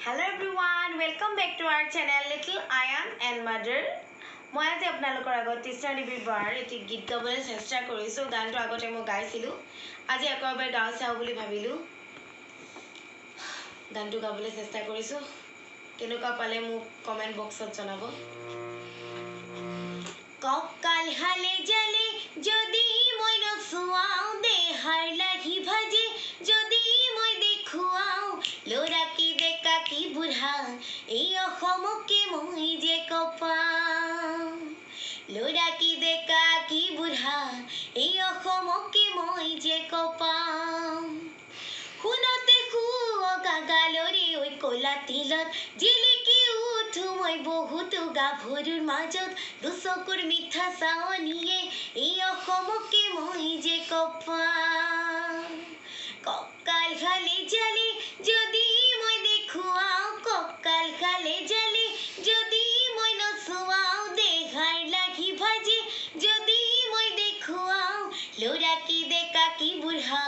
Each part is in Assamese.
Hello everyone, welcome back to our channel Little Ayan and Mother. মই আজি আপোনালোকৰ আগত তৃষ্ণা দেৱীৰ বাৰ এটি গীত গাবলৈ চেষ্টা কৰিছো। গানটো আগতে মই গাইছিলো, আজি একেবাৰে গাও চাও বুলি ভাবিলো। গানটো গাবলৈ চেষ্টা কৰিছো, কেনেকুৱা পালে মোক কমেন্ট বক্সত জনাব। ককাল হালে জালে যদি মই নচুৱাও দেহাৰ লাগি ভাজে যদি মই দেখুৱাও লৰা কি বেকা কি বুঢ়া এই অসমকে মই যে কপাও লৰা কি বেকা কি বুঢ়া এই অসমকে মই যে কপাও শুনতে খুৱগা গালৰে ঐ কলা তিলত জিলিকি উঠো মই বহুতো গাভৰুৰ মাজত দুচকুৰ মিঠা চাৱনিয়ে এই অসমকে মই যে কপাও ককাল খালে জালে যদি মই দেখুৱাও ককাল খালে জালে যদি মই নচুৱাও দেহাৰ লাগি ভাজে যদি মই দেখুৱাও লৰা কি ডেকা কি বুঢ়া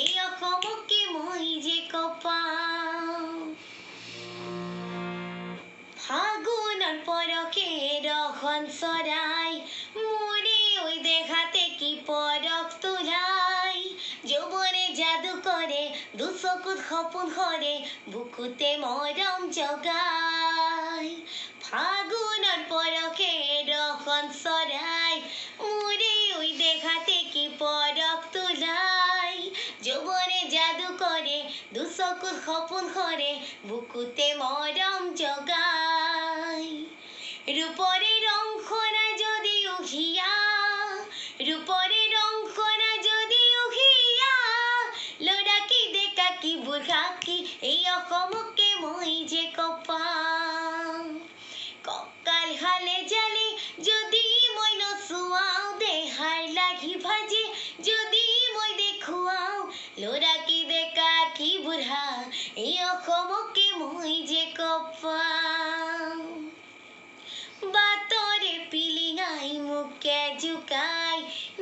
এই অসমকে মই যে কপাও ফাগুনৰ পৰকে ৰখন চৰাই মোৰে ঐ দেখাতে কি পৰশ তোলাই যৌৱনে যাদু কৰে দুচকুত সপোন সৰে বুকুতে মৰম জগাই ফাগুনৰ পৰকে ৰখন চৰাই মোৰে ঐ দেখাতে কি পৰশ তোলাই যৌৱনে যাদু কৰে দুচকুত সপোন সৰে বুকুতে মৰম জগাই ৰূপৰে ৰং খনা যদি উঘিয়া ৰূপৰে ৰং খনা যদি উঘিয়া লৰা কি ডেকা কি বুঢ়া কি এই অসমকে মই যে কপাও ককাল হালে জালে যদি মই নচুৱাও দেহাৰ লাগি ভাজে যদি মই দেখুৱাও লৰা কি ডেকা কি বুঢ়া এই অসমকে মই যে কপাও বাতৰে পিলিঙাই মুকে জোকাই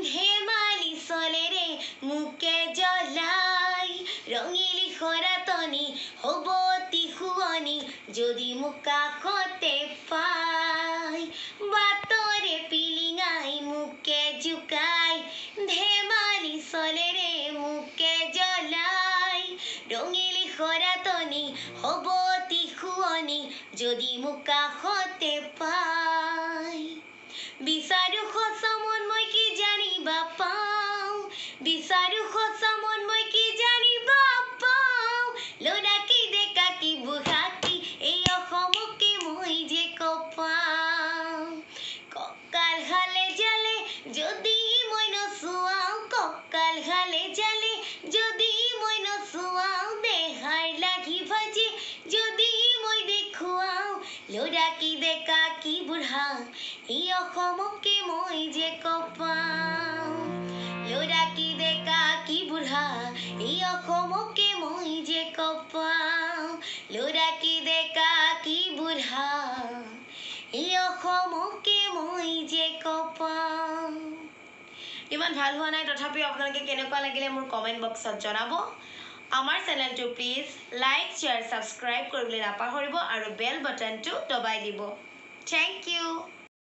ধেমালি চলেৰে মুকে জ্বলাই ৰঙিলী খৰাতনি হ'ব অতি শুৱনি যদি মোক কাষতে পাই বাতৰে পিলিঙাই মুকে জোকাই ধেমালি চলেৰে মুকে জ্বলাই ৰঙিলী খৰাতনি হ'ব অতি শুৱনি যদি মোক কাষতে পাই বিচাৰো সঁচা মন মই কি জানিবা পাওঁ বিচাৰো সঁচা মন মই কি জানিবা পাওঁ লৰা কি ডেকা কি বুঢ়া কি এই অসমকে মই যে কপাও ককাল হালে জালে যদি মই নচুৱাও ককাল হালে জালে যদি মই নচুৱাও দেহাৰ লাগি ভাজে যদি মই দেখুৱাও লৰা কি ডেকা কি বুঢ়া এই অসমকে মই যে কপাও লৰা কি ডেকা কি বুঢ়া এই অসমকে মই যে কপাও লৰা কি ডেকা কি বুঢ়া এই অসমকে মই যে কপাও ইমান ভাল হোৱা নাই তথাপিও আপোনালোকে কেনেকুৱা লাগিলে মোৰ কমেন্ট বক্সত জনাব আমাৰ চেনেলটো প্লিজ লাইক শ্বেয়াৰ সাবস্ক্ৰাইব কৰিবলৈ নাপাহৰিব আৰু বেল বাটনটো দবাই দিব থ্যাংক ইউ